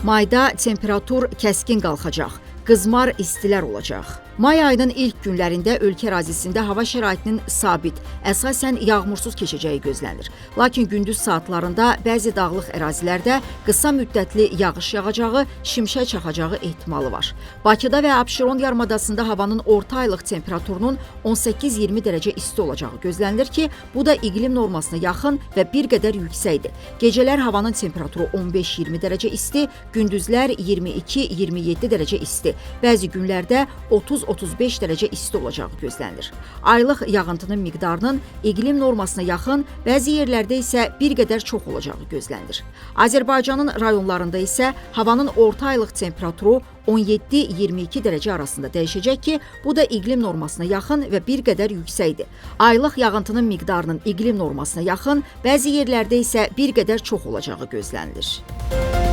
Mayda temperatur kəskin qalxacaq, qızmar istilər olacaq. May ayının ilk günlərində ölkə ərazisində hava şəraitinin sabit, əsasən yağmursuz keçəcəyi gözlənir. Lakin gündüz saatlarında bəzi dağlıq ərazilərdə qısa müddətli yağış yağacağı, şimşək çaxacağı ehtimalı var. Bakıda və Abşeron yarımadasında havanın orta aylıq temperaturunun 18-20 dərəcə isti olacağı gözlənilir ki, bu da iqlim normasına yaxın və bir qədər yüksəkdir. Gecələr havanın temperaturu 15-20 dərəcə isti, gündüzlər 22-27 dərəcə isti. Bəzi günlərdə 30-35 dərəcə isti olacağı gözlənilir. Aylıq yağıntının miqdarının iqlim normasına yaxın, bəzi yerlərdə isə bir qədər çox olacağı gözlənilir. Azərbaycanın rayonlarında isə havanın orta aylıq temperaturu 17-22 dərəcə arasında dəyişəcək ki, bu da iqlim normasına yaxın və bir qədər yüksəkdir. Aylıq yağıntının miqdarının iqlim normasına yaxın, bəzi yerlərdə isə bir qədər çox olacağı gözlənilir.